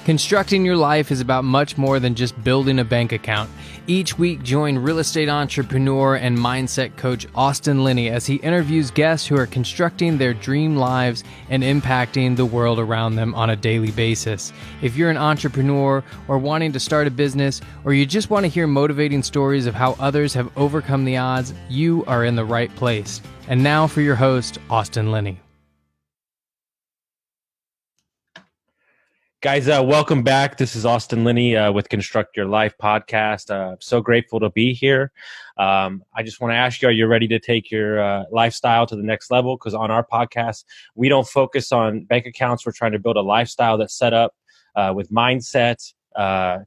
Constructing your life is about much more than just building a bank account. Each week, join real estate entrepreneur and mindset coach Austin Linney as he interviews guests who are constructing their dream lives and impacting the world around them on a daily basis. If you're an entrepreneur or wanting to start a business, or you just want to hear motivating stories of how others have overcome the odds, you are in the right place. And now for your host, Austin Linney. Guys, welcome back. This is Austin Linney with Construct Your Life podcast. So grateful to be here. I just want to ask you, are you ready to take your lifestyle to the next level? Because on our podcast, we don't focus on bank accounts. We're trying to build a lifestyle that's set up with mindset,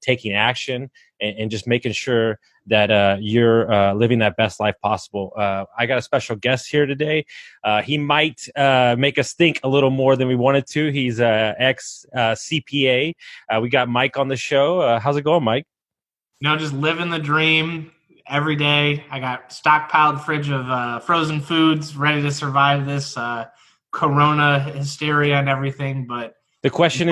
taking action, and just making sure that you're living that best life possible. I got a special guest here today. He might make us think a little more than we wanted to. He's ex-CPA. We got Mike on the show. How's it going, Mike? You know, just living the dream every day. I got stockpiled fridge of frozen foods ready to survive this corona hysteria and everything. But the question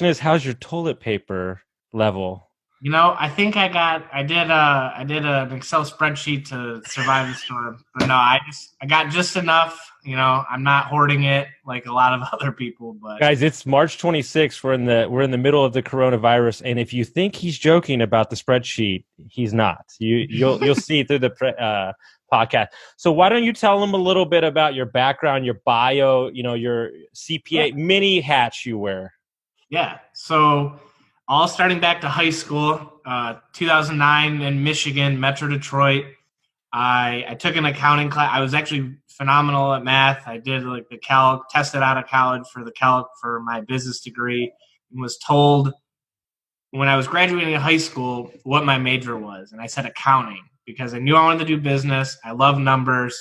is, how's your toilet paper level? You know, I think I did an Excel spreadsheet to survive the storm. But no, I got just enough. You know, I'm not hoarding it like a lot of other people. But guys, it's March 26th. We're in the middle of the coronavirus, and if you think he's joking about the spreadsheet, he's not. You'll see through the podcast. So why don't you tell them a little bit about your background, your bio, you know, your CPA, many hats you wear. Yeah. So all starting back to high school, 2009 in Michigan, Metro Detroit. I took an accounting class. I was actually phenomenal at math. I did like the calc, tested out of college for the calc for my business degree, and was told when I was graduating high school what my major was. And I said accounting because I knew I wanted to do business. I love numbers.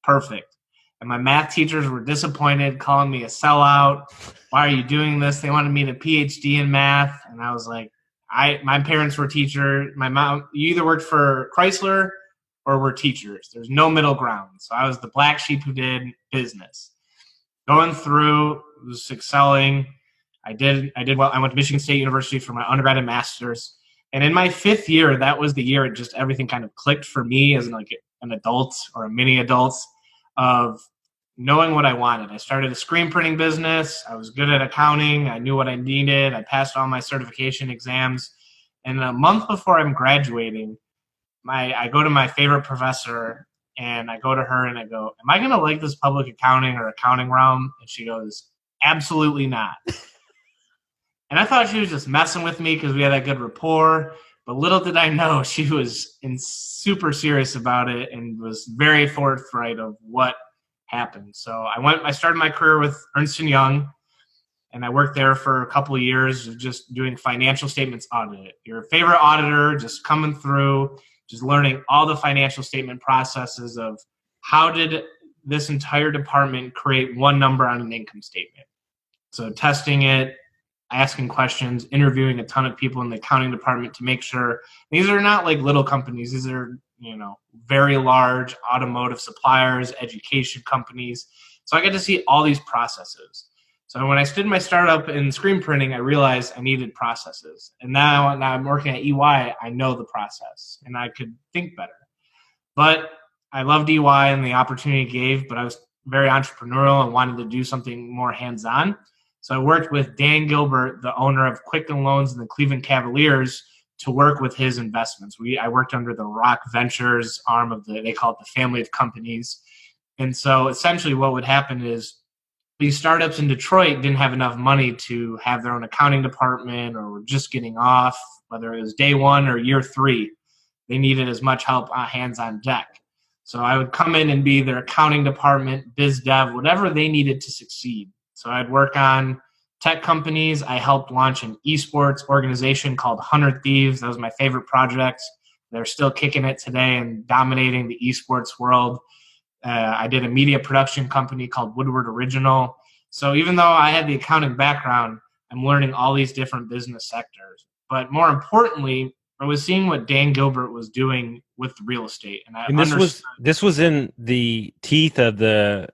Perfect. And my math teachers were disappointed, calling me a sellout. Why are you doing this? They wanted me to PhD in math. And I was like, my parents were teachers. My mom, you either worked for Chrysler or were teachers. There's no middle ground. So I was the black sheep who did business. Going through, was excelling. I did well. I went to Michigan State University for my undergrad and master's. And in my fifth year, that was the year it just everything kind of clicked for me as like an adult or a mini adult of knowing what I wanted. I started a screen printing business. I was good at accounting. I knew what I needed. I passed all my certification exams. And a month before I'm graduating, I go to my favorite professor and I go to her and I go, am I going to like this public accounting or accounting realm? And she goes, absolutely not. And I thought she was just messing with me because we had that good rapport. But little did I know she was super serious about it and was very forthright of what happened. So I started my career with Ernst & Young, and I worked there for a couple of years of just doing financial statements audit. Your favorite auditor, just coming through, just learning all the financial statement processes of how did this entire department create one number on an income statement. So testing it, asking questions, interviewing a ton of people in the accounting department to make sure these are not like little companies. These are, you know, very large automotive suppliers, education companies. So I got to see all these processes. So when I stood my startup in screen printing, I realized I needed processes. And now I'm working at EY, I know the process and I could think better. But I loved EY and the opportunity it gave, but I was very entrepreneurial and wanted to do something more hands-on. So I worked with Dan Gilbert, the owner of Quicken Loans and the Cleveland Cavaliers, to work with his investments. I worked under the Rock Ventures arm of they call it the family of companies. And so essentially what would happen is these startups in Detroit didn't have enough money to have their own accounting department or were just getting off, whether it was day one or year three. They needed as much help hands on deck. So I would come in and be their accounting department, biz dev, whatever they needed to succeed. So I'd work on tech companies. I helped launch an esports organization called 100 Thieves. That was my favorite project. They're still kicking it today and dominating the esports world. I did a media production company called Woodward Original. So even though I had the accounting background, I'm learning all these different business sectors. But more importantly, I was seeing what Dan Gilbert was doing with real estate. And this was in the teeth of the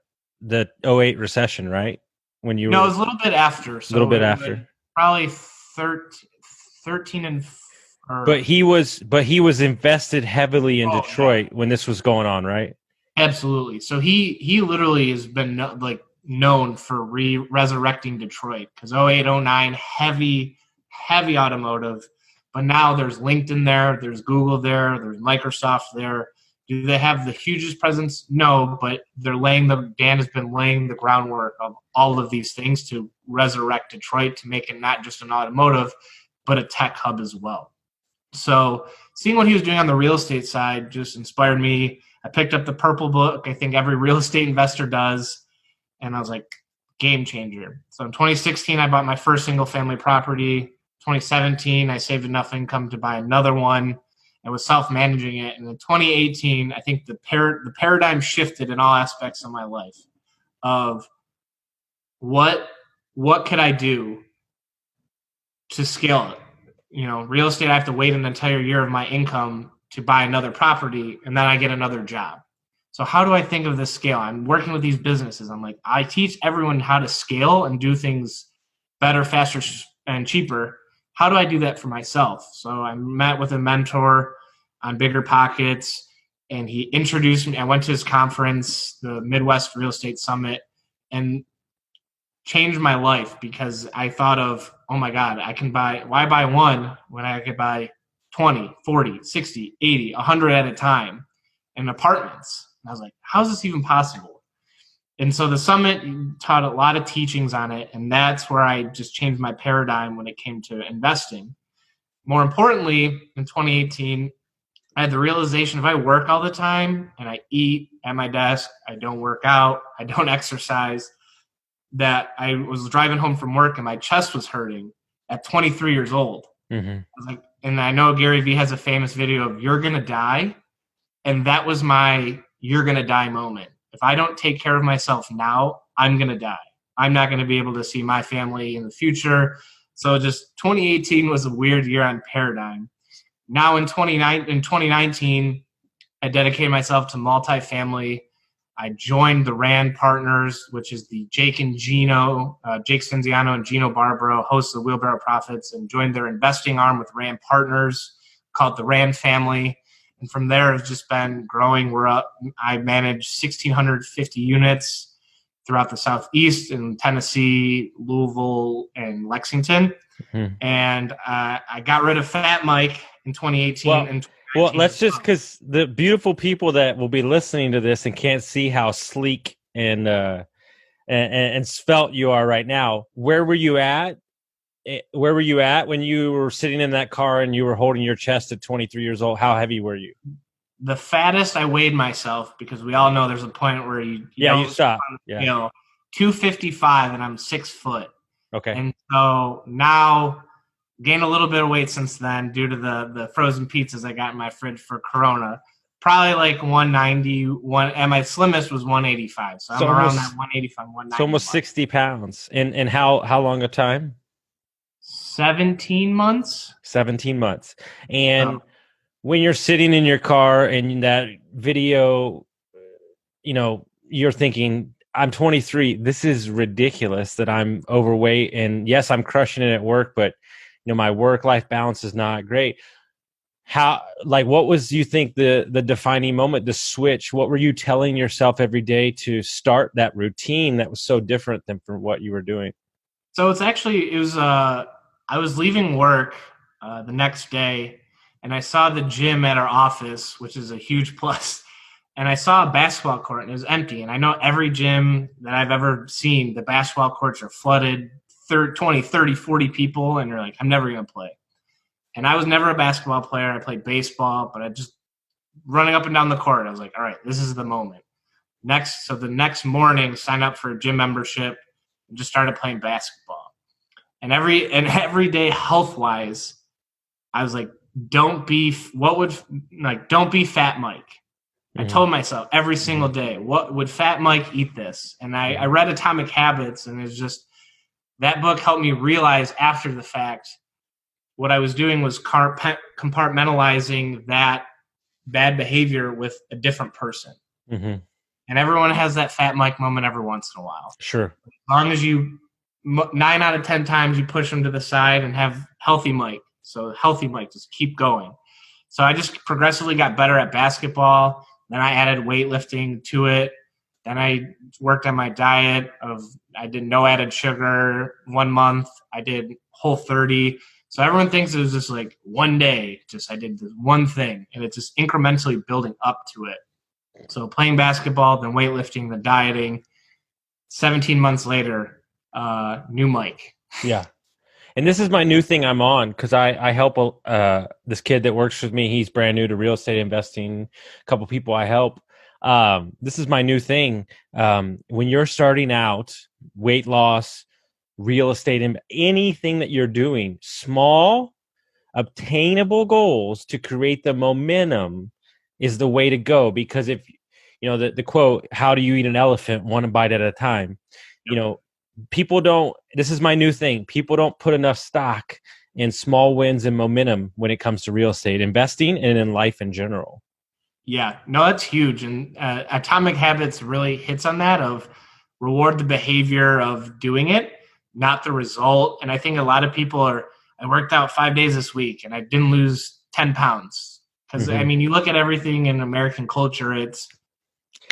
'08 recession, right? When you No, it was a little bit after. So a little bit after. probably 13 and or But he was invested heavily in oh yeah, Detroit when this was going on, right? absolutely. So he literally has been known for resurrecting Detroit because 08, 09, heavy automotive. But now there's LinkedIn there, there's Google there, there's Microsoft there. Do they have the hugest presence? No, but Dan has been laying the groundwork of all of these things to resurrect Detroit, to make it not just an automotive, but a tech hub as well. So seeing what he was doing on the real estate side just inspired me. I picked up the Purple book. I think every real estate investor does. And I was like, game changer. So in 2016, I bought my first single family property. 2017, I saved enough income to buy another one. I was self-managing it. And in 2018, I think the paradigm shifted in all aspects of my life of what could I do to scale it? Real estate, I have to wait an entire year of my income to buy another property, and then I get another job. So how do I think of this scale? I'm working with these businesses. I'm like, I teach everyone how to scale and do things better, faster, and cheaper. How do I do that for myself? So I met with a mentor on Bigger Pockets, and he introduced me. I went to his conference, the Midwest Real Estate Summit, and changed my life because I thought of, oh my God, why buy one when I could buy 20, 40, 60, 80, 100 at a time in apartments? And I was like, how is this even possible? And so the summit taught a lot of teachings on it, and that's where I just changed my paradigm when it came to investing. More importantly, in 2018, I had the realization if I work all the time and I eat at my desk, I don't work out, I don't exercise, that I was driving home from work and my chest was hurting at 23 years old. Mm-hmm. I was like, and I know Gary Vee has a famous video of "You're gonna die," and that was my "you're gonna die" moment. If I don't take care of myself now, I'm gonna die. I'm not gonna be able to see my family in the future. So just 2018 was a weird year on paradigm. Now in 2019, I dedicated myself to multifamily. I joined the RAND Partners, which is the Jake Stenziano and Gino Barbaro, hosts of Wheelbarrow Profits, and joined their investing arm with RAND Partners called the RAND Family. And from there, it's just been growing. I manage 1,650 units throughout the Southeast in Tennessee, Louisville, and Lexington. Mm-hmm. And I got rid of Fat Mike in 2018. Well, let's just, because the beautiful people that will be listening to this and can't see how sleek and svelte you are right now. Where were you at? Where were you at when you were sitting in that car and you were holding your chest at 23 years old? How heavy were you? The fattest I weighed myself, because we all know there's a point where you stop. Yeah. 255, and I'm 6 foot. Okay. And so now gained a little bit of weight since then due to the frozen pizzas I got in my fridge for Corona. Probably like 190, and my slimmest was 185. So I'm around that 185, 190. So almost 60 pounds. And how long a time? 17 months. 17 months. And when you're sitting in your car and that video, you're thinking, I'm 23. This is ridiculous that I'm overweight. And yes, I'm crushing it at work, but my work-life balance is not great. What was, you think, the defining moment, the switch? What were you telling yourself every day to start that routine that was so different than from what you were doing? So I was leaving work the next day, and I saw the gym at our office, which is a huge plus. And I saw a basketball court, and it was empty. And I know every gym that I've ever seen, the basketball courts are flooded, 20, 30, 40 people, and you're like, I'm never going to play. And I was never a basketball player. I played baseball, but I just running up and down the court. I was like, all right, this is the moment. So the next morning, signed up for a gym membership and just started playing basketball. And every day, health-wise, I was like, don't be Fat Mike. I told myself every single day, what would Fat Mike eat this? And I read Atomic Habits, and it's just, that book helped me realize after the fact what I was doing was compartmentalizing that bad behavior with a different person. Mm-hmm. And everyone has that Fat Mike moment every once in a while. Sure. As long as you 9 out of 10 times you push them to the side and have healthy Mike. So healthy Mike, just keep going. So I just progressively got better at basketball. Then I added weightlifting to it. Then I worked on my diet I did no added sugar 1 month. I did Whole30. So everyone thinks it was just like one day, just I did this one thing, and it's just incrementally building up to it. So playing basketball, then weightlifting, then dieting. 17 months later, new Mike. Yeah. And this is my new thing I'm on because I help this kid that works with me. He's brand new to real estate investing. A couple people I help. This is my new thing. When you're starting out, weight loss, real estate, and anything that you're doing, small, obtainable goals to create the momentum is the way to go. Because if, the quote, how do you eat an elephant? One bite at a time. People don't, this is my new thing. People don't put enough stock in small wins and momentum when it comes to real estate investing and in life in general. Yeah, no, that's huge. And Atomic Habits really hits on that of reward the behavior of doing it, not the result. And I think a lot of people I worked out 5 days this week and I didn't lose 10 pounds. Because, you look at everything in American culture, it's,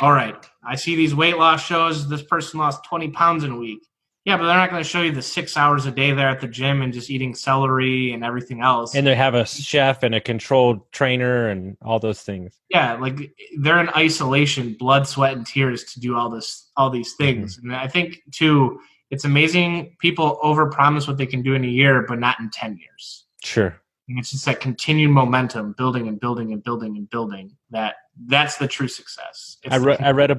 all right, I see these weight loss shows. This person lost 20 pounds in a week. Yeah, but they're not going to show you the 6 hours a day there at the gym and just eating celery and everything else. And they have a chef and a controlled trainer and all those things. Yeah, like they're in isolation, blood, sweat, and tears to do all these things. And I think too, it's amazing people overpromise what they can do in a year, but not in 10 years. Sure. And it's just that continued momentum, building and building and building and building. That's the true success. I read a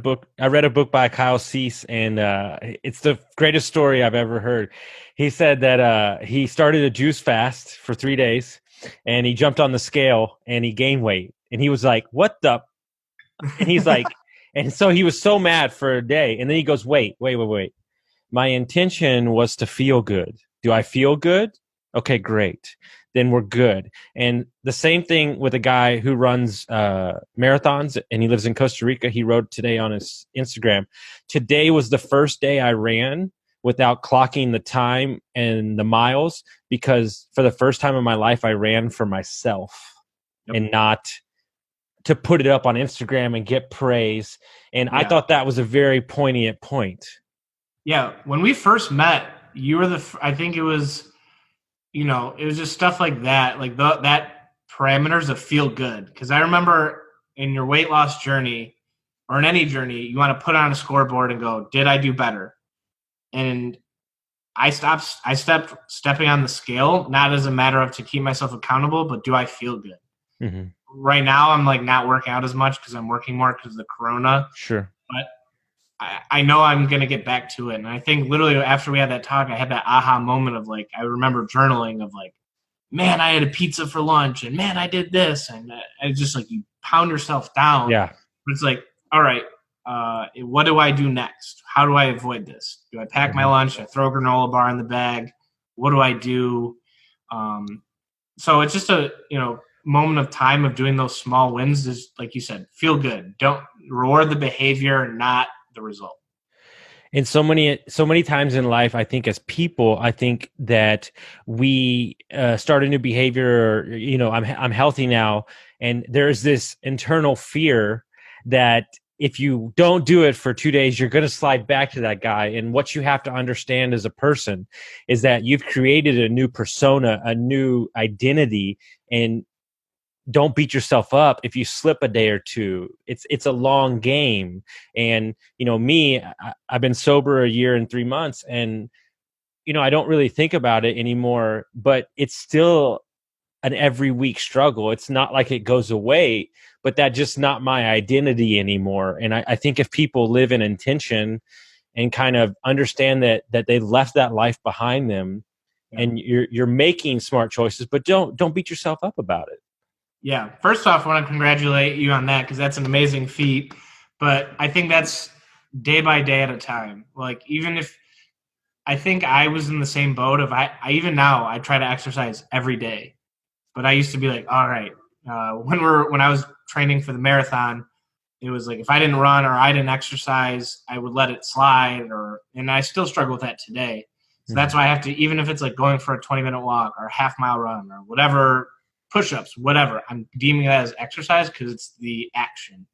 book by Kyle Cease, and it's the greatest story I've ever heard. He said that he started a juice fast for 3 days, and he jumped on the scale and he gained weight, and he was like, "What the?" And he's like, and so he was so mad for a day, and then he goes, "Wait. My intention was to feel good. Do I feel good? Okay, great. Then we're good." And the same thing with a guy who runs marathons, and he lives in Costa Rica. He wrote today on his Instagram, "Today was the first day I ran without clocking the time and the miles, because for the first time in my life, I ran for myself and not to put it up on Instagram and get praise." And I thought that was a very poignant point. Yeah. When we first met, you were I think it was, it was just stuff like that, like that parameters of feel good. Because I remember in your weight loss journey or in any journey, you want to put on a scoreboard and go, did I do better? And I stepped stepping on the scale, not as a matter of to keep myself accountable, but do I feel good? Mm-hmm. Right now, I'm like not working out as much because I'm working more because of the corona. Sure. But I know I'm going to get back to it. And I think literally after we had that talk, I had that aha moment of like, I remember journaling of like, man, I had a pizza for lunch, and man, I did this. And it's just like you pound yourself down. Yeah. But it's like, all right, what do I do next? How do I avoid this? Do I pack my lunch? Do I throw a granola bar in the bag? What do I do? So it's just a, moment of time of doing those small wins is, like you said, feel good. Don't reward the behavior, not the result. And so many times in life, I think as people, I think that we start a new behavior. I'm healthy now, and there's this internal fear that if you don't do it for 2 days, you're going to slide back to that guy. And what you have to understand as a person is that you've created a new persona, a new identity, and don't beat yourself up if you slip a day or two. It's a long game. And, me, I've been sober 1 year and 3 months, and, I don't really think about it anymore, but it's still an every week struggle. It's not like it goes away, but that's just not my identity anymore. And I think if people live in intention and kind of understand that they left that life behind them, and you're making smart choices, but don't beat yourself up about it. Yeah. First off, I want to congratulate you on that because that's an amazing feat. But I think that's day by day at a time. Like, even if I think I was in the same boat of I even now I try to exercise every day. But I used to be like, all right, when I was training for the marathon, it was like if I didn't run or I didn't exercise, I would let it slide. And I still struggle with that today. So that's why I have to, even if it's like going for a 20-minute walk or a half-mile run or whatever, push-ups, whatever, I'm deeming that as exercise because it's the action.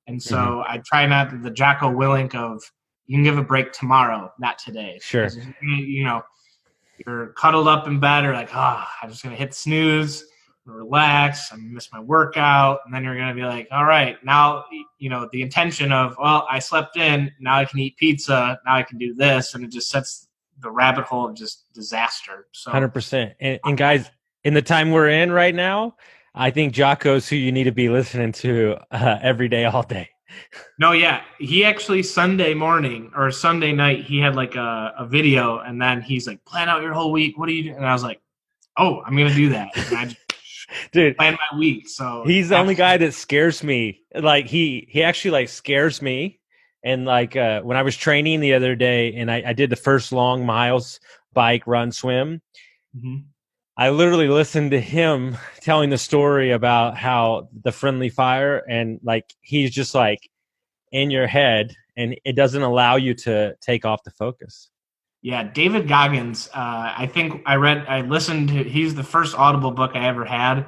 And so I try not to, the Jocko Willink of, you can give a break tomorrow, not today. Sure. You know, you're cuddled up in bed or like, I'm just going to hit snooze, relax, I'm going to miss my workout. And then you're going to be like, all right, now, you know, the intention of, well, I slept in, now I can eat pizza, now I can do this. And it just sets the rabbit hole of just disaster. So 100%. And guys, in the time we're in right now, I think Jocko's who you need to be listening to every day, all day. No, yeah. He actually Sunday morning or Sunday night, he had like a video, and then he's like, plan out your whole week. What do you do? And I was like, oh, I'm going to do that. And I just dude, plan my week. So he's the only guy that scares me. Like he actually like scares me. And like when I was training the other day and I did the first long miles, bike, run, swim, I literally listened to him telling the story about how the friendly fire, and like he's just like in your head and it doesn't allow you to take off the focus. Yeah, David Goggins, I think I listened to, he's the first Audible book I ever had,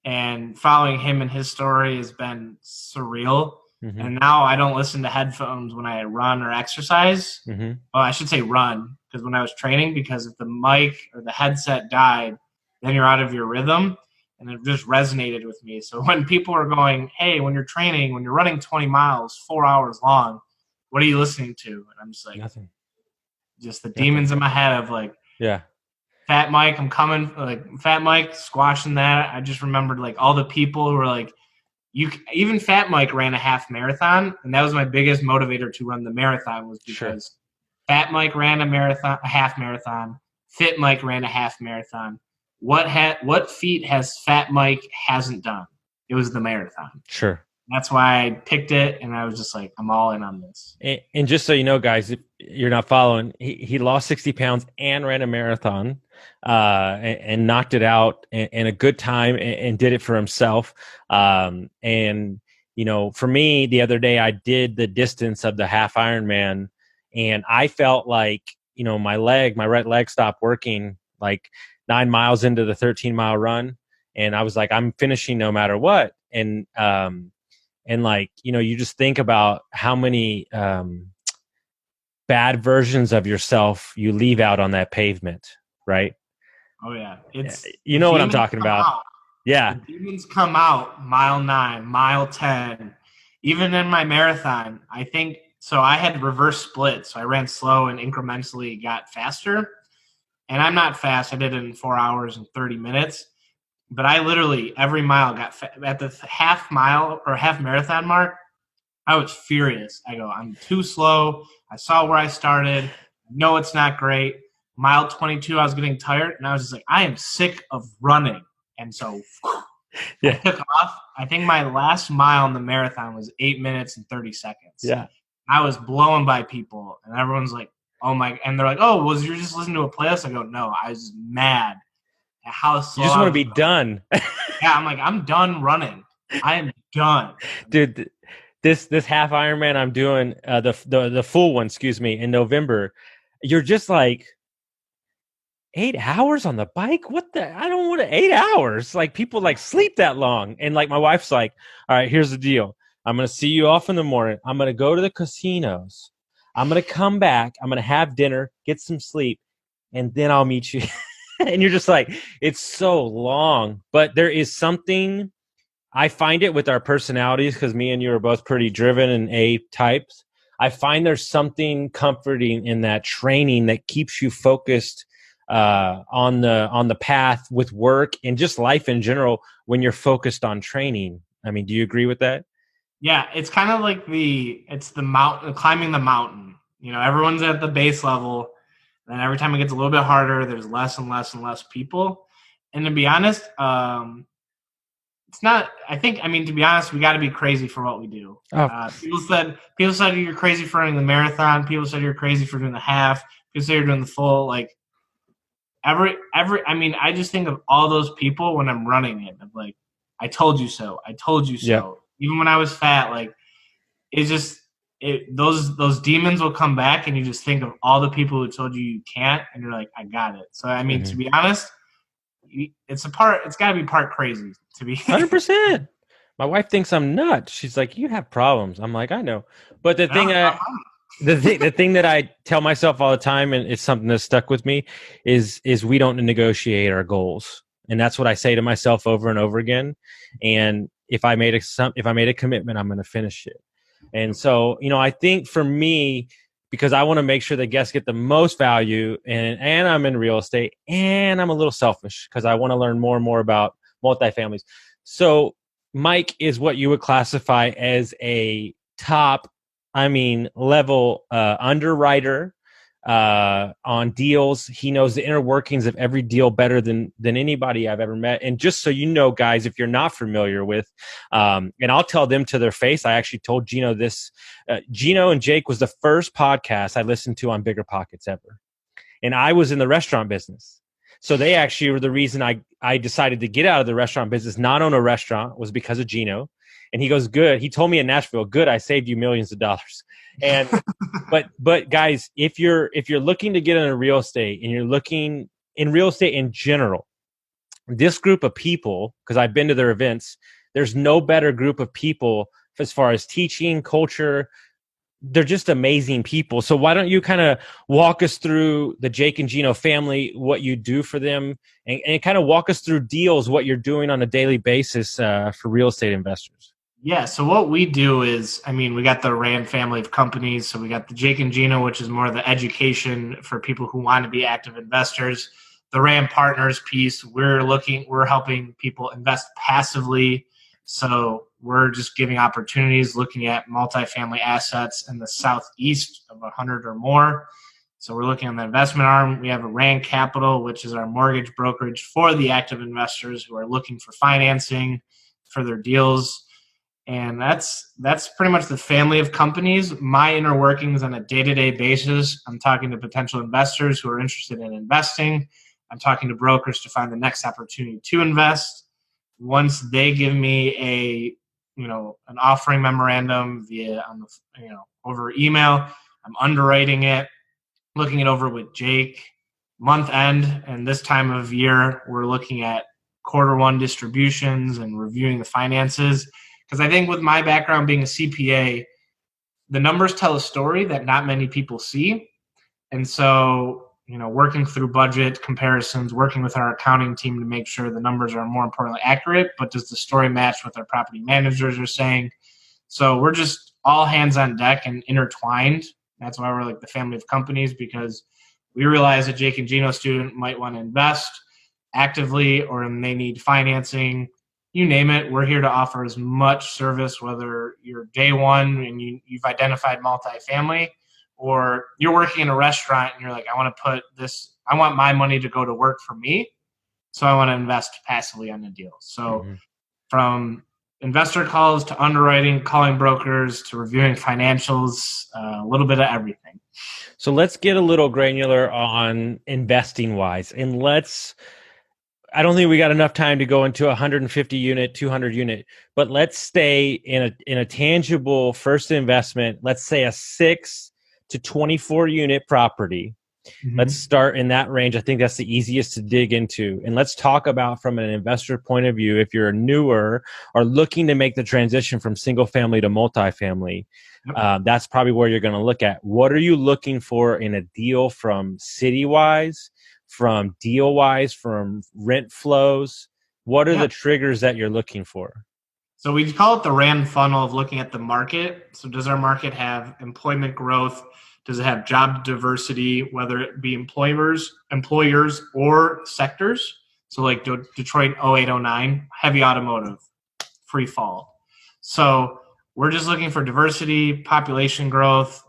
and following him and his story has been surreal. And now I don't listen to headphones when I run or exercise. Well, I should say run, because when I was training, because if the mic or the headset died, then you're out of your rhythm, and it just resonated with me. So when people are going, hey, when you're training, when you're running 20 miles, 4 hours long, what are you listening to? And I'm just like, nothing. Just the demons in my head of like, Fat Mike, I'm coming, like Fat Mike, squashing that. I just remembered like all the people who were like, even Fat Mike ran a half marathon, and that was my biggest motivator to run the marathon, was because Fat Mike ran a half marathon. Fit Mike ran a half marathon. What feat has Fat Mike hasn't done? It was the marathon. Sure. That's why I picked it, and I was just like, I'm all in on this. And just so you know, guys, if you're not following, he lost 60 pounds and ran a marathon and knocked it out in a good time and did it for himself. And, you know, for me, the other day, I did the distance of the half Ironman, and I felt like, you know, my right leg stopped working like 9 miles into the 13-mile run. And I was like, I'm finishing no matter what. And like, you know, you just think about how many bad versions of yourself you leave out on that pavement, right? Oh, yeah. It's you know what I'm talking about. Out. Yeah. The demons come out mile 9, mile 10. Even in my marathon, I think, so I had reverse split. So I ran slow and incrementally got faster. And I'm not fast. I did it in 4 hours and 30 minutes. But I literally, every mile at the half mile or half marathon mark, I was furious. I go, I'm too slow. I saw where I started. I know it's not great. Mile 22, I was getting tired. And I was just like, I am sick of running. And so I took off. I think my last mile in the marathon was 8 minutes and 30 seconds. Yeah. I was blowing by people. And everyone's like, oh my. And they're like, oh, was you just listening to a playlist? I go, no, I was mad. How slow you just want to be done. Yeah, I'm like, I'm done running. I am done, dude. This half Ironman I'm doing, the full one, in November. You're just like 8 hours on the bike. What the? I don't want 8 hours. Like people like sleep that long, and like my wife's like, all right, here's the deal. I'm gonna see you off in the morning. I'm gonna go to the casinos. I'm gonna come back. I'm gonna have dinner, get some sleep, and then I'll meet you. And you're just like, it's so long. But there is something, I find it with our personalities, because me and you are both pretty driven and A types. I find there's something comforting in that training that keeps you focused on the path with work and just life in general when you're focused on training. I mean, do you agree with that? Yeah, it's kind of like it's the mountain, climbing the mountain. You know, everyone's at the base level. And every time it gets a little bit harder, there's less and less and less people. And to be honest, it's not. To be honest, we got to be crazy for what we do. People said you're crazy for running the marathon. People said you're crazy for doing the half. People say you're doing the full. Like I just think of all those people when I'm running it. Of like, I told you so. I told you so. Yeah. Even when I was fat, like it's just. those demons will come back, and you just think of all the people who told you can't, and you're like, I got it. So I mean, to be honest, it's got to be part crazy to be 100%. My wife thinks I'm nuts. She's like, you have problems. I'm like, I know. But the thing that I tell myself all the time, and it's something that's stuck with me, is we don't negotiate our goals. And that's what I say to myself over and over again. And if I made a commitment, I'm going to finish it. And so, I think for me, because I want to make sure that guests get the most value, and I'm in real estate, and I'm a little selfish because I want to learn more and more about multifamilies. So Mike is what you would classify as a top, level underwriter on deals. He knows the inner workings of every deal better than anybody I've ever met. And just so you know, guys, if you're not familiar with, and I'll tell them to their face, I actually told Gino this. Gino and Jake was the first podcast I listened to on Bigger Pockets ever. And I was in the restaurant business. So they actually were the reason I decided to get out of the restaurant business, not own a restaurant, was because of Gino. And he goes, good. He told me in Nashville, good, I saved you millions of dollars. And but guys, if you're looking to get into real estate, and you're looking in real estate in general, this group of people, because I've been to their events, there's no better group of people as far as teaching, culture. They're just amazing people. So why don't you kind of walk us through the Jake and Gino family, what you do for them, and kind of walk us through deals, what you're doing on a daily basis for real estate investors. Yeah, so what we do is, we got the Rand family of companies. So we got the Jake and Gino, which is more of the education for people who want to be active investors. The Rand Partners piece, we're helping people invest passively. So we're just giving opportunities, looking at multifamily assets in the southeast of 100 or more. So we're looking on the investment arm. We have a Rand Capital, which is our mortgage brokerage for the active investors who are looking for financing for their deals. And that's pretty much the family of companies. My inner workings on a day-to-day basis, I'm talking to potential investors who are interested in investing. I'm talking to brokers to find the next opportunity to invest. Once they give me an offering memorandum over email, I'm underwriting it, looking it over with Jake. Month end, and this time of year, we're looking at quarter one distributions and reviewing the finances. Because I think with my background being a CPA, the numbers tell a story that not many people see. And so, working through budget comparisons, working with our accounting team to make sure the numbers are more importantly accurate, but does the story match what our property managers are saying? So we're just all hands on deck and intertwined. That's why we're like the family of companies, because we realize a Jake and Gino student might want to invest actively, or they need financing. You name it, we're here to offer as much service, whether you're day one and you've identified multifamily, or you're working in a restaurant and you're like, I want my money to go to work for me, so I want to invest passively on the deal. So from investor calls to underwriting, calling brokers, to reviewing financials, a little bit of everything. So let's get a little granular on investing wise, and I don't think we got enough time to go into 150 unit, 200 unit, but let's stay in a tangible first investment. Let's say a 6 to 24 unit property. Mm-hmm. Let's start in that range. I think that's the easiest to dig into. And let's talk about, from an investor point of view, if you're newer or looking to make the transition from single family to multifamily, that's probably where you're going to look at. What are you looking for in a deal, from city-wise, from deal-wise, from rent flows? What are the triggers that you're looking for? So we call it the Rand funnel of looking at the market. So does our market have employment growth? Does it have job diversity, whether it be employers or sectors? So like Detroit 0809, heavy automotive, free fall. So we're just looking for diversity, population growth,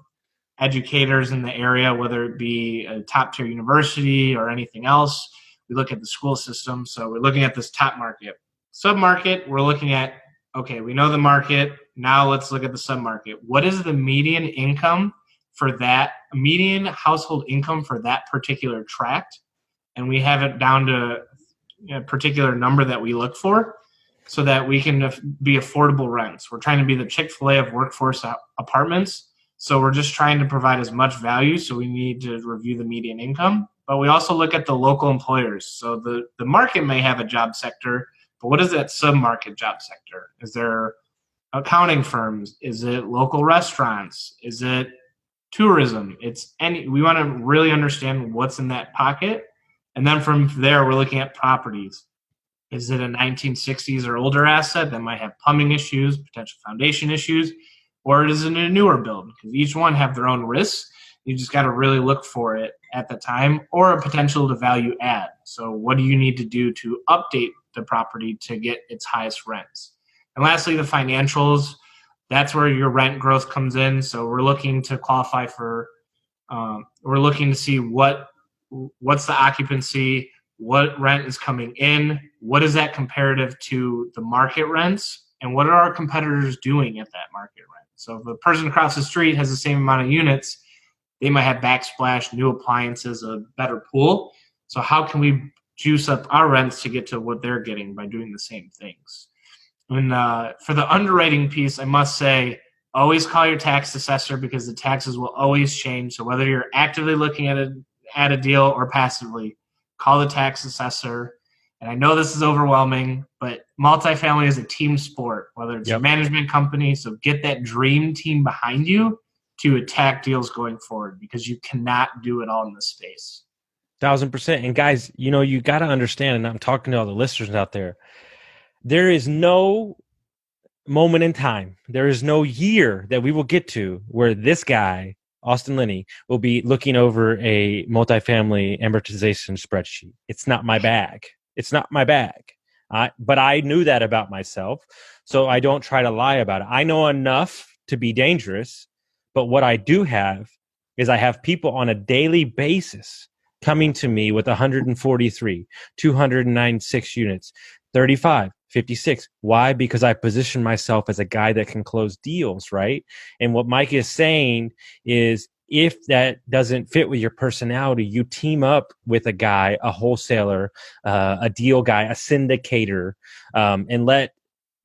educators in the area, whether it be a top tier university or anything else. We look at the school system. So we're looking at this top market. Sub-market, we're looking at, okay, we know the market. Now let's look at the sub-market. What is the median income for that, median household income for that particular tract? And we have it down to a particular number that we look for, so that we can be affordable rents. We're trying to be the Chick-fil-A of workforce apartments. So we're just trying to provide as much value. So we need to review the median income, but we also look at the local employers. So the market may have a job sector, but what is that sub-market job sector? Is there accounting firms? Is it local restaurants? Is it tourism? We want to really understand what's in that pocket. And then from there, we're looking at properties. Is it a 1960s or older asset that might have plumbing issues, potential foundation issues, or is it a newer build? Because each one have their own risks. You just got to really look for it at the time, or a potential to value add. So what do you need to do to update the property to get its highest rents? And lastly, the financials. That's where your rent growth comes in. So we're looking to qualify for, we're looking to see what's the occupancy, what rent is coming in, what is that comparative to the market rents, and what are our competitors doing at that market rent. So if a person across the street has the same amount of units, they might have backsplash, new appliances, a better pool. So how can we juice up our rents to get to what they're getting by doing the same things? And for the underwriting piece, I must say, always call your tax assessor, because the taxes will always change. So whether you're actively looking at a deal or passively, call the tax assessor. And I know this is overwhelming, but multifamily is a team sport, whether it's a management company. So get that dream team behind you to attack deals going forward, because you cannot do it all in this space. 1,000%. And guys, you got to understand, and I'm talking to all the listeners out there, there is no moment in time, there is no year that we will get to where this guy, Austin Linney, will be looking over a multifamily amortization spreadsheet. It's not my bag. It's not my bag. But I knew that about myself, so I don't try to lie about it. I know enough to be dangerous, but what I do have is I have people on a daily basis coming to me with 143, 296 units, 35, 56. Why? Because I position myself as a guy that can close deals, right? And what Mike is saying is, if that doesn't fit with your personality, you team up with a guy, a wholesaler, a deal guy, a syndicator, and let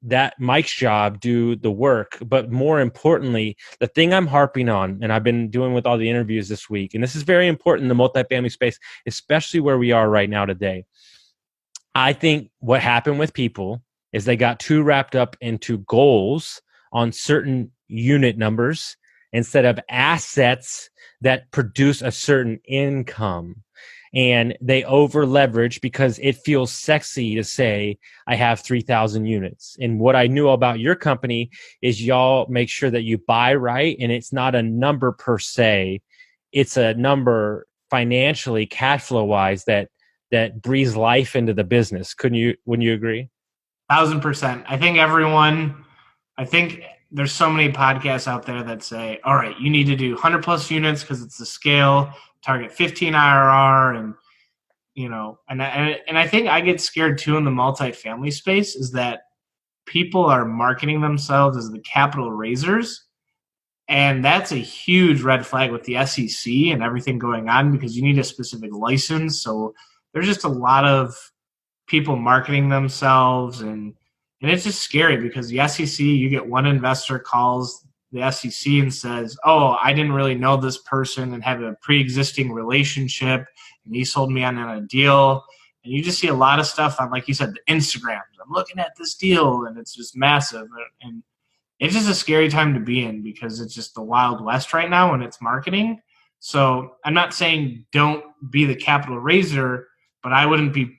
that Mike's job do the work. But more importantly, the thing I'm harping on, and I've been doing with all the interviews this week, and this is very important in the multifamily space, especially where we are right now today. I think what happened with people is they got too wrapped up into goals on certain unit numbers instead of assets that produce a certain income. And they over leverage because it feels sexy to say, I have 3,000 units. And what I knew about your company is y'all make sure that you buy right. And it's not a number per se. It's a number financially, cash flow wise, that breathes life into the business. Wouldn't you agree? 1,000%. I think there's so many podcasts out there that say, all right, you need to do 100 plus units because it's the scale, target 15 IRR. And, and I think I get scared too in the multifamily space is that people are marketing themselves as the capital raisers. And that's a huge red flag with the SEC and everything going on, because you need a specific license. So there's just a lot of people marketing themselves, and it's just scary because the SEC, you get one investor calls the SEC and says, oh, I didn't really know this person and have a pre-existing relationship, and he sold me on a deal. And you just see a lot of stuff on, like you said, the Instagrams. I'm looking at this deal, and it's just massive. And it's just a scary time to be in because it's just the Wild West right now when it's marketing. So I'm not saying don't be the capital raiser, but I wouldn't be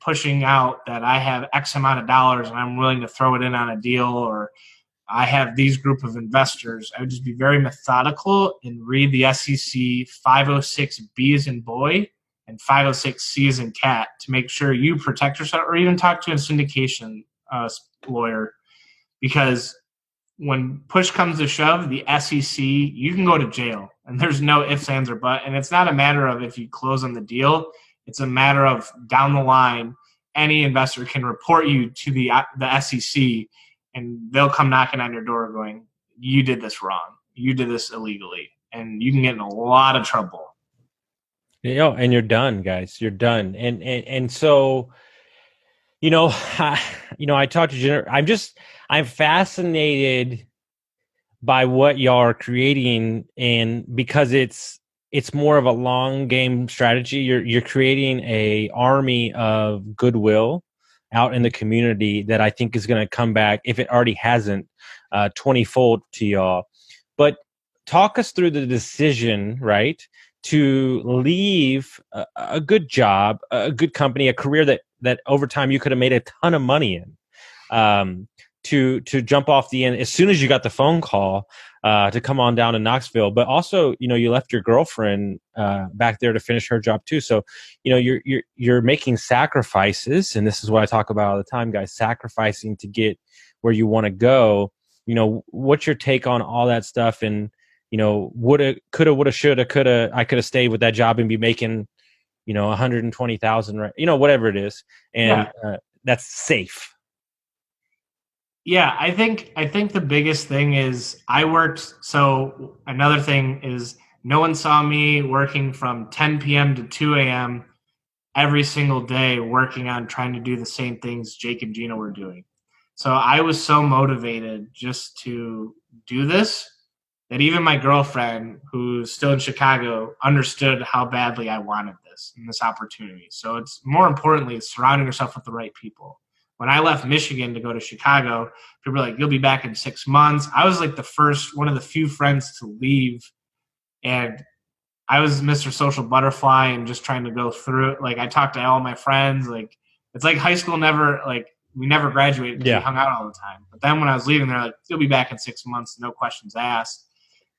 pushing out that I have X amount of dollars and I'm willing to throw it in on a deal, or I have these group of investors. I would just be very methodical and read the SEC 506B as in boy and 506C as in cat to make sure you protect yourself, or even talk to a syndication lawyer, because when push comes to shove, the SEC, you can go to jail, and there's no ifs, ands, or buts. And it's not a matter of if you close on the deal. It's a matter of down the line, any investor can report you to the SEC, and they'll come knocking on your door going, you did this wrong. You did this illegally. And you can get in a lot of trouble. And you're done, guys. You're done. And so, I talked to Jennifer. I'm fascinated by what y'all are creating, and because it's more of a long game strategy. You're creating a army of goodwill out in the community that I think is going to come back, if it already hasn't, 20-fold to y'all. But talk us through the decision, right, to leave a good job, a good company, a career that over time you could have made a ton of money in, to jump off the end as soon as you got the phone call, to come on down to Knoxville. But also, you left your girlfriend back there to finish her job too. So, you're making sacrifices, and this is what I talk about all the time, guys, sacrificing to get where you want to go. What's your take on all that stuff? And, woulda, coulda, woulda, shoulda, coulda, I could have stayed with that job and be making, 120,000, right? Whatever it is. And that's safe. Yeah, I think the biggest thing is I worked. So another thing is no one saw me working from 10 p.m. to 2 a.m. every single day, working on trying to do the same things Jake and Gina were doing. So I was so motivated just to do this that even my girlfriend, who's still in Chicago, understood how badly I wanted this and this opportunity. So it's more importantly surrounding yourself with the right people. When I left Michigan to go to Chicago, people were like, "You'll be back in 6 months." I was like one of the few friends to leave, and I was Mr. Social Butterfly and just trying to go through it. Like, I talked to all my friends. Like, it's like high school we never graduated because we hung out all the time. But then when I was leaving, they're like, "You'll be back in 6 months, no questions asked."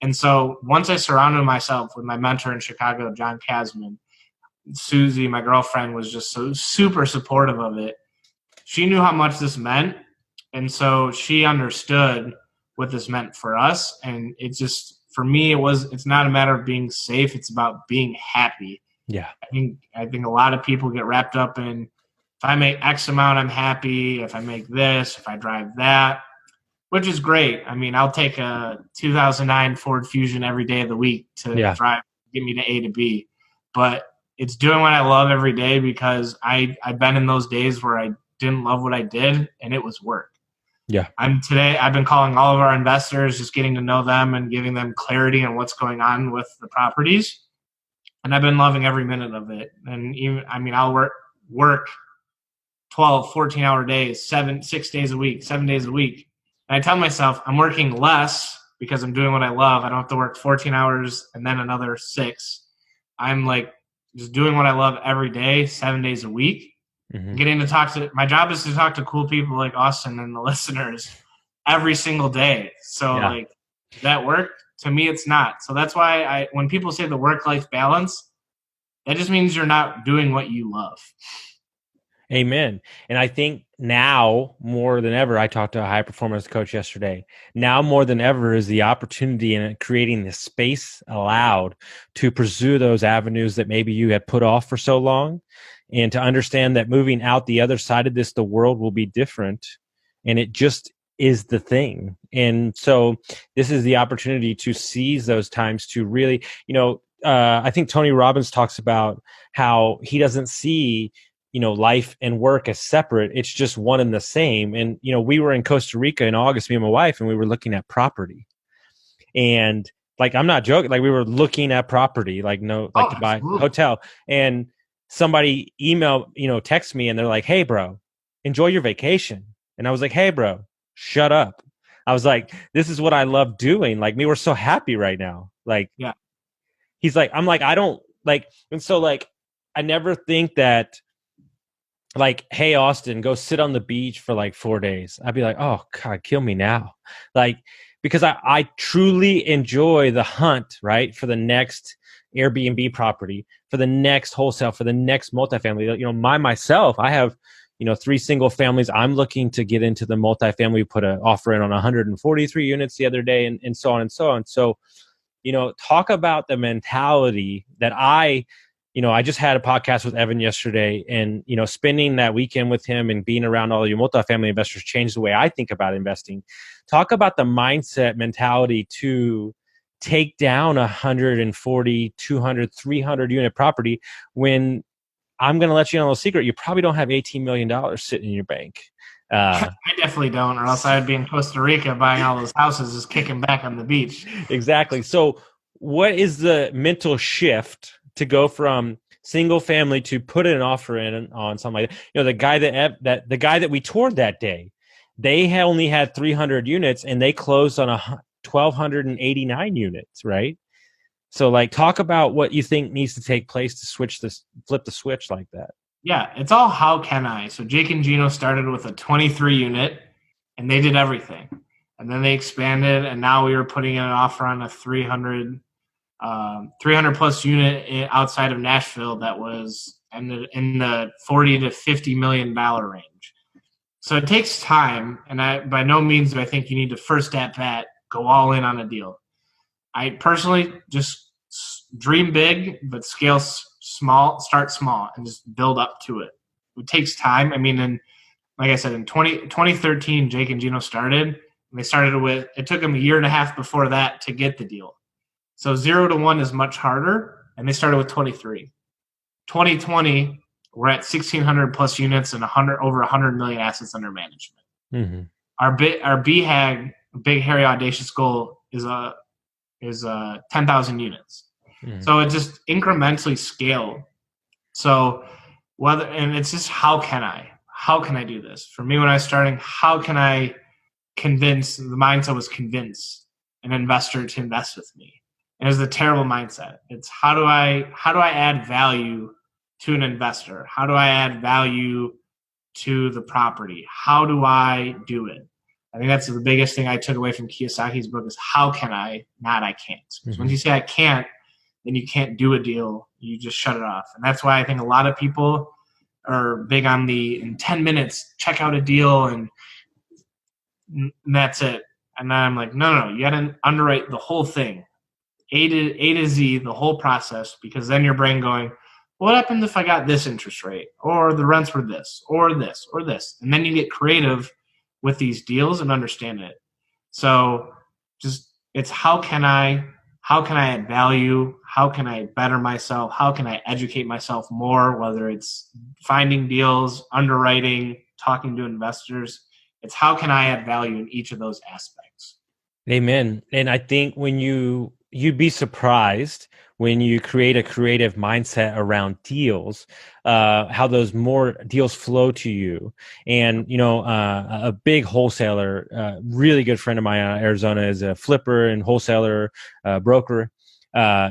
And so once I surrounded myself with my mentor in Chicago, John Kasman, Susie, my girlfriend, was just so super supportive of it. She knew how much this meant, and so she understood what this meant for us. And it just, for me, it's not a matter of being safe, it's about being happy. Yeah. I think a lot of people get wrapped up in, if I make X amount, I'm happy. If I make this, if I drive that, which is great. I mean, I'll take a 2009 Ford Fusion every day of the week to drive, get me to A to B. But it's doing what I love every day, because I've been in those days where I didn't love what I did, and it was work. Yeah. I've been calling all of our investors, just getting to know them and giving them clarity on what's going on with the properties. And I've been loving every minute of it. And even, I'll work 12, 14-hour days, 6 days a week, 7 days a week. And I tell myself I'm working less because I'm doing what I love. I don't have to work 14 hours and then another 6. I'm like just doing what I love every day, 7 days a week. Mm-hmm. Getting to my job is to talk to cool people like Austin and the listeners every single day. So that work, to me, it's not. So that's why when people say the work-life balance, that just means you're not doing what you love. Amen. And I think now more than ever, I talked to a high performance coach yesterday. Now more than ever is the opportunity in creating the space allowed to pursue those avenues that maybe you had put off for so long, and to understand that moving out the other side of this, the world will be different, and it just is the thing. And so this is the opportunity to seize those times to really, I think Tony Robbins talks about how he doesn't see life and work as separate. It's just one and the same. And, we were in Costa Rica in August, me and my wife, and we were looking at property. And I'm not joking, we were looking at property, to buy a hotel. And somebody text me, and they're like, "Hey bro, enjoy your vacation." And I was like, "Hey bro, shut up." I was like, "This is what I love doing. We were so happy right now." He's like, I'm like, I don't and so I never think that, "Hey, Austin, go sit on the beach for 4 days." I'd be like, "Oh God, kill me now." Because I truly enjoy the hunt, right? For the next Airbnb property, for the next wholesale, for the next multifamily. Myself, I have, 3 single families. I'm looking to get into the multifamily. We put an offer in on 143 units the other day, and so on and so on. So, talk about the mentality that I just had a podcast with Evan yesterday, and, spending that weekend with him and being around all your multifamily investors changed the way I think about investing. Talk about the mindset mentality to take down 140, 200, 300 unit property, when I'm going to let you know a little secret. You probably don't have $18 million sitting in your bank. I definitely don't, or else I would be in Costa Rica buying all those houses, just kicking back on the beach. Exactly. So what is the mental shift to go from single family to put an offer in on something like that? The guy the guy that we toured that day, they only had 300 units and they closed on 1,289 units, right? So like, talk about what you think needs to take place to flip the switch like that. Yeah, it's all how can I. So Jake and Gino started with a 23 unit, and they did everything. And then they expanded, and now we were putting in an offer on a 300 plus unit outside of Nashville that was in the 40 to 50 million dollar range. So it takes time, and by no means do I think you need to first at bat go all in on a deal. I personally just dream big, but scale small, start small, and just build up to it. It takes time. I mean, like I said, in 2013, Jake and Gino started. And they started with, it took them a year and a half before that to get the deal. So 0 to 1 is much harder, and they started with 23. 2020, we're at 1,600 plus units and over 100 million assets under management. Mm-hmm. Our BHAG, big hairy audacious goal, is 10,000 units. Mm-hmm. So it just incrementally scaled. So and it's just how can I do this? For me, when I was starting, how can I convince? The mindset was convince an investor to invest with me. And it was a terrible mindset. It's how do I add value to an investor? How do I add value to the property? How do I do it? I think that's the biggest thing I took away from Kiyosaki's book is how can I, not I can't. Because once you say I can't, then you can't do a deal. You just shut it off. And that's why I think a lot of people are big on in 10 minutes, check out a deal and that's it. And then I'm like, no, you got to underwrite the whole thing, A to Z, the whole process, because then your brain going, what happens if I got this interest rate or the rents were this or this or this? And then you get creative with these deals and understand it. So just it's how can I add value? How can I better myself? How can I educate myself more, whether it's finding deals, underwriting, talking to investors? It's how can I add value in each of those aspects? Amen. And I think when you'd be surprised when you create a creative mindset around deals, how those more deals flow to you. And, a big wholesaler, really good friend of mine out of Arizona is a flipper and wholesaler, broker.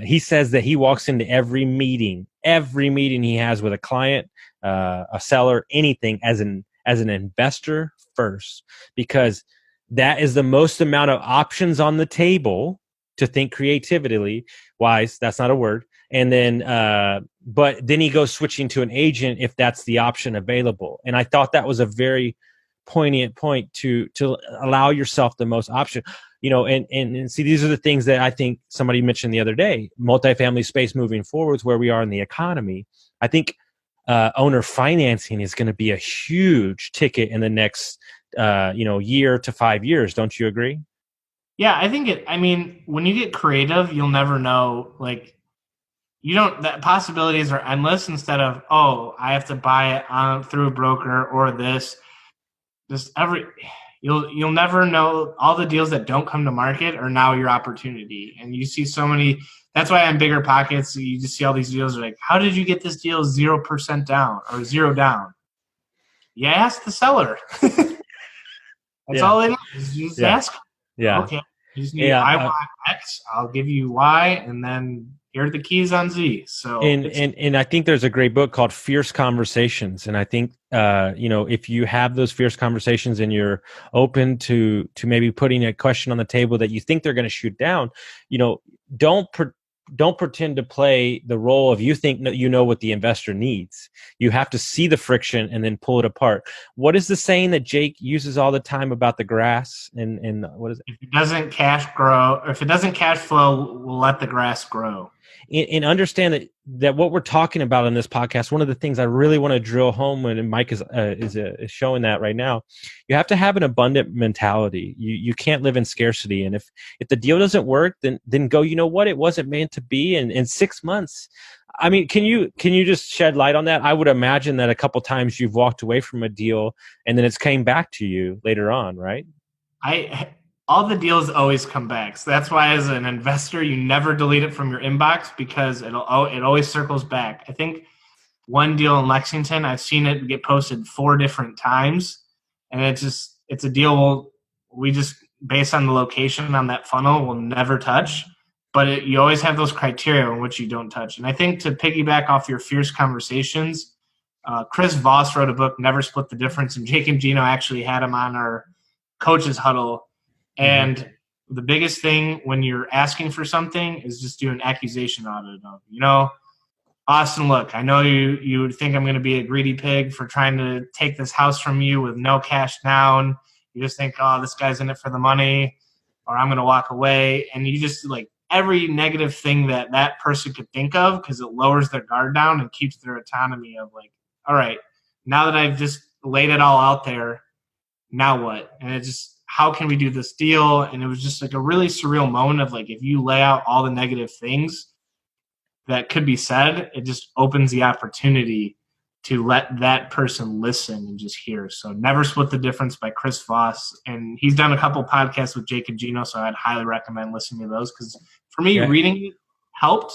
He says that he walks into every meeting he has with a client, a seller, anything as an investor first, because that is the most amount of options on the table to think creatively wise. That's not a word. And then, but then he goes switching to an agent if that's the option available. And I thought that was a very poignant point to allow yourself the most option, and see, these are the things that I think somebody mentioned the other day, multifamily space moving forwards where we are in the economy. I think, owner financing is going to be a huge ticket in the next, year to 5 years. Don't you agree? Yeah, I think when you get creative, you'll never know, that possibilities are endless instead of, I have to buy it through a broker or this. You'll never know. All the deals that don't come to market are now your opportunity. And you see so many, that's why on Bigger Pockets, you just see all these deals are like, how did you get this deal 0% down or 0 down? You ask the seller. That's all it is. You just ask. Yeah. Okay. You just need, I want X, I'll give you Y, and then here are the keys on Z. So and I think there's a great book called Fierce Conversations. And I think if you have those fierce conversations and you're open to maybe putting a question on the table that you think they're going to shoot down, don't pretend to play the role of you think you know what the investor needs. You have to see the friction and then pull it apart. What is the saying that Jake uses all the time about the grass? And what is it? If it doesn't cash grow, or if it doesn't cash flow, we'll let the grass grow. And understand that what we're talking about in this podcast, one of the things I really want to drill home, and Mike is showing that right now, you have to have an abundant mentality. You can't live in scarcity. And if the deal doesn't work, then go, it wasn't meant to be. And in 6 months, I mean, can you just shed light on that? I would imagine that a couple times you've walked away from a deal and then it's came back to you later on, right? All the deals always come back. So that's why as an investor, you never delete it from your inbox because it always circles back. I think one deal in Lexington, I've seen it get posted 4 different times, and it's a deal we just, based on the location on that funnel, will never touch. But you always have those criteria in which you don't touch. And I think to piggyback off your fierce conversations, Chris Voss wrote a book, Never Split the Difference, and Jake and Gino actually had him on our coaches huddle. And the biggest thing when you're asking for something is just do an accusation audit of, Austin, look, I know you would think I'm going to be a greedy pig for trying to take this house from you with no cash down. You just think, oh, this guy's in it for the money, or I'm going to walk away. And you just like every negative thing that person could think of, because it lowers their guard down and keeps their autonomy of like, all right, now that I've just laid it all out there, now what? And it just, how can we do this deal? And it was just like a really surreal moment of like, if you lay out all the negative things that could be said, it just opens the opportunity to let that person listen and just hear. So Never Split the Difference by Chris Voss. And he's done a couple podcasts with Jake and Gino, so I'd highly recommend listening to those, because for me, reading it helped,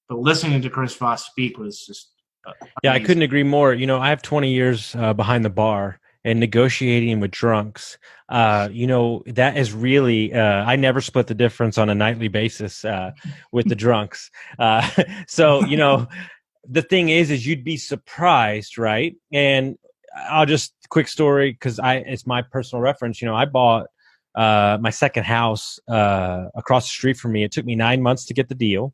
but listening to Chris Voss speak was just amazing. I couldn't agree more. I have 20 years behind the bar and negotiating with drunks. That is really, I never split the difference on a nightly basis with the drunks. So, the thing is you'd be surprised, right? And I'll just quick story, because it's my personal reference. I bought my second house across the street from me. It took me 9 months to get the deal.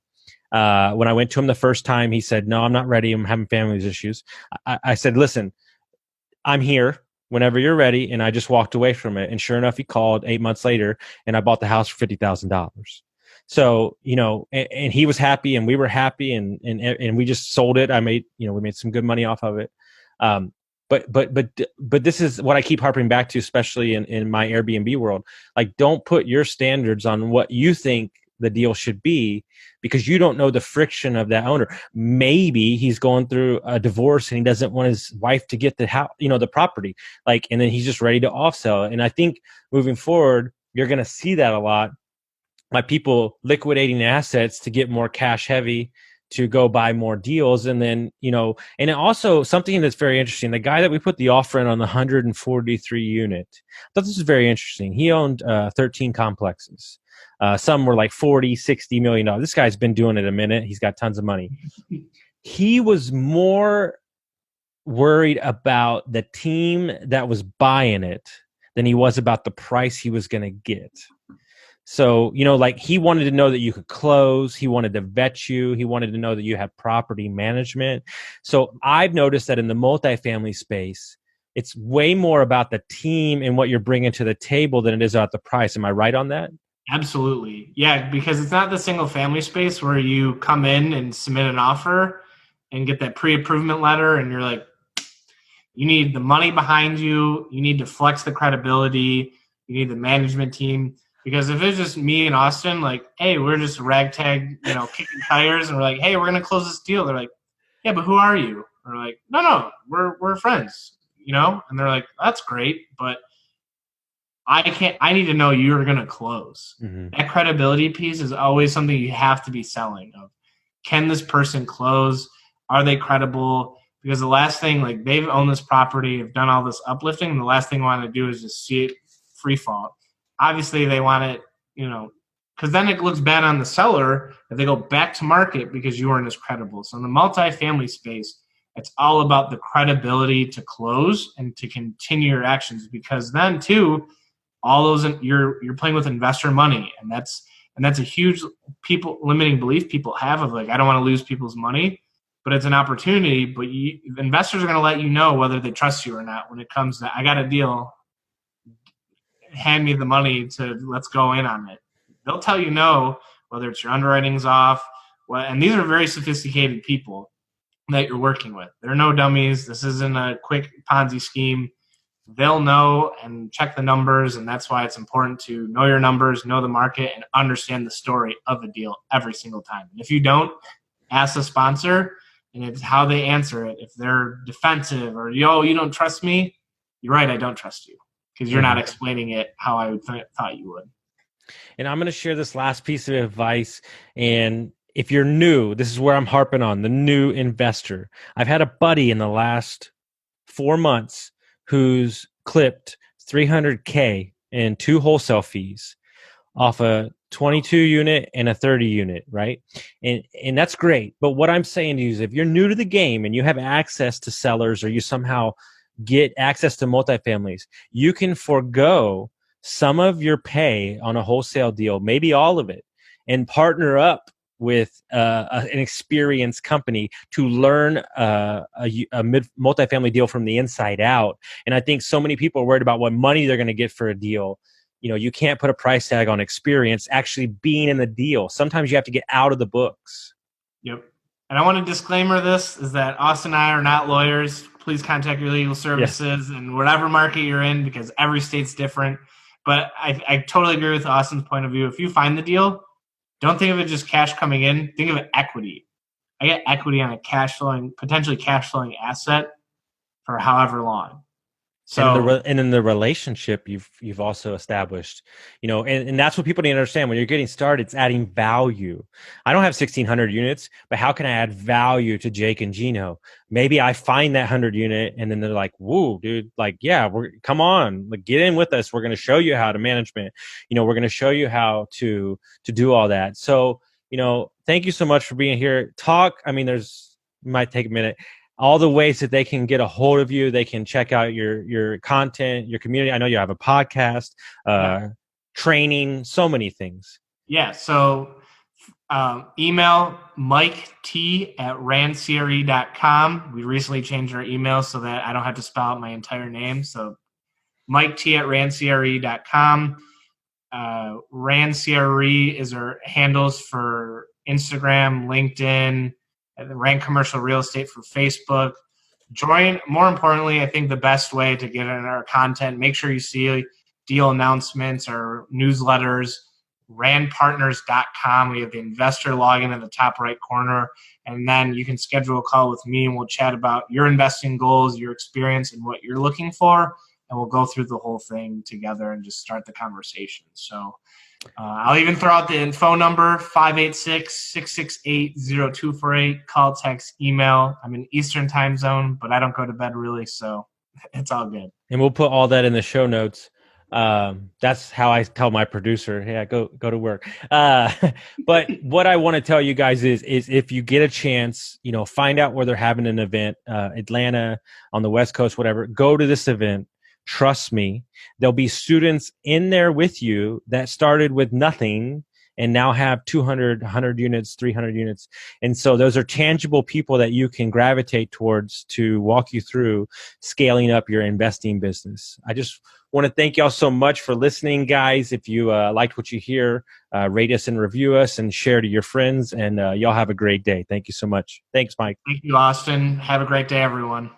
When I went to him the first time, he said, "No, I'm not ready. I'm having family issues." I said, "Listen, I'm here whenever you're ready." And I just walked away from it. And sure enough, he called 8 months later and I bought the house for $50,000. So, and he was happy and we were happy and we just sold it. We made some good money off of it. But this is what I keep harping back to, especially in my Airbnb world. Like, don't put your standards on what you think the deal should be, because you don't know the friction of that owner. Maybe he's going through a divorce and he doesn't want his wife to get the house, the property, and then he's just ready to offsell. And I think moving forward, you're going to see that a lot, like people liquidating assets to get more cash heavy to go buy more deals. And then, and also something that's very interesting, the guy that we put the offer in on the 143 unit, I thought this was very interesting. He owned 13 complexes. Some were like 40, 60 million dollars. This guy's been doing it a minute. He's got tons of money. He was more worried about the team that was buying it than he was about the price he was going to get. So, he wanted to know that you could close. He wanted to vet you. He wanted to know that you had property management. So I've noticed that in the multifamily space, it's way more about the team and what you're bringing to the table than it is about the price. Am I right on that? Absolutely. Yeah, because it's not the single family space where you come in and submit an offer and get that pre-approvement letter and you're like, you need the money behind you. You need to flex the credibility. You need the management team. Because if it's just me and Austin, like, hey, we're just ragtag, kicking tires, and we're like, hey, we're going to close this deal. They're like, yeah, but who are you? And we're like, no, we're friends, And they're like, that's great, but I need to know you're going to close. Mm-hmm. That credibility piece is always something you have to be selling of. Can this person close? Are they credible? Because the last thing, they've owned this property, have done all this uplifting, and the last thing we want to do is just see it free fall. Obviously, they want it, because then it looks bad on the seller if they go back to market because you weren't as credible. So in the multifamily space, it's all about the credibility to close and to continue your actions, because then too, all those you're playing with investor money, and that's a huge limiting belief people have of I don't want to lose people's money, but it's an opportunity. But investors are going to let you know whether they trust you or not when it comes to I got a deal. Hand me the money to let's go in on it. They'll tell you no, whether it's your underwriting's off. And these are very sophisticated people that you're working with. They're no dummies. This isn't a quick Ponzi scheme. They'll know and check the numbers, and that's why it's important to know your numbers, know the market, and understand the story of a deal every single time. And if you don't, ask the sponsor, and it's how they answer it. If they're defensive or, yo, you don't trust me, you're right, I don't trust you because you're not explaining it how I thought you would. And I'm going to share this last piece of advice. And if you're new, this is where I'm harping on, the new investor. I've had a buddy in the last 4 months who's clipped $300K in 2 wholesale fees off a 22 unit and a 30 unit, right? And that's great. But what I'm saying to you is if you're new to the game and you have access to sellers or you somehow get access to multifamilies, you can forego some of your pay on a wholesale deal, maybe all of it, and partner up with an experienced company to learn a multifamily deal from the inside out. And I think so many people are worried about what money they're going to get for a deal. You know, you can't put a price tag on experience actually being in the deal. Sometimes you have to get out of the books. Yep. And I want to disclaimer this is that Austin and I are not lawyers. Please contact your legal services and whatever market you're in because every state's different. But I totally agree with Austin's point of view. If you find the deal, don't think of it just cash coming in. Think of it equity. I get equity on a potentially cash flowing asset for however long. So and in the relationship you've also established, you know, and that's what people need to understand. When you're getting started, it's adding value. I don't have 1,600 units, but how can I add value to Jake and Gino? Maybe I find that 100 unit and then they're like, whoa, dude, like, yeah, come on, like, get in with us. We're going to show you how to management, you know, we're going to show you how to do all that. So, you know, thank you so much for being here. I mean, it might take a minute. All the ways that they can get a hold of you, they can check out your content, your community. I know you have a podcast, training, so many things. Yeah. So email MikeT@randcre.com. We recently changed our email so that I don't have to spell out my entire name. So MikeT@randcre.com. RandCRE is our handles for Instagram, LinkedIn, Rand Commercial Real Estate for Facebook. More importantly, I think the best way to get in our content, make sure you see deal announcements or newsletters, randpartners.com. We have the investor login in the top right corner. And then you can schedule a call with me and we'll chat about your investing goals, your experience, and what you're looking for. And we'll go through the whole thing together and just start the conversation. So I'll even throw out the phone number, 586-668-0248. Call, text, email. I'm in Eastern time zone, but I don't go to bed really, so it's all good. And we'll put all that in the show notes. That's how I tell my producer, yeah, go to work. But what I want to tell you guys is if you get a chance, you know, find out where they're having an event, Atlanta, on the West Coast, whatever, go to this event. Trust me, there'll be students in there with you that started with nothing and now have 200, 100 units, 300 units. And so those are tangible people that you can gravitate towards to walk you through scaling up your investing business. I just want to thank y'all so much for listening, guys. If you liked what you hear, rate us and review us and share to your friends. And y'all have a great day. Thank you so much. Thanks, Mike. Thank you, Austin. Have a great day, everyone.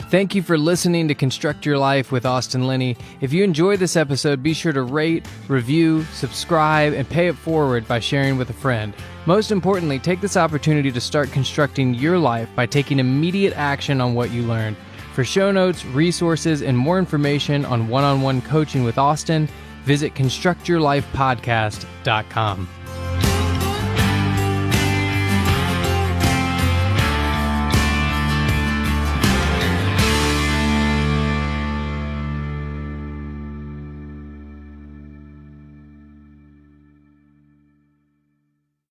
Thank you for listening to Construct Your Life with Austin Linney. If you enjoyed this episode, be sure to rate, review, subscribe, and pay it forward by sharing with a friend. Most importantly, take this opportunity to start constructing your life by taking immediate action on what you learned. For show notes, resources, and more information on one-on-one coaching with Austin, visit constructyourlifepodcast.com.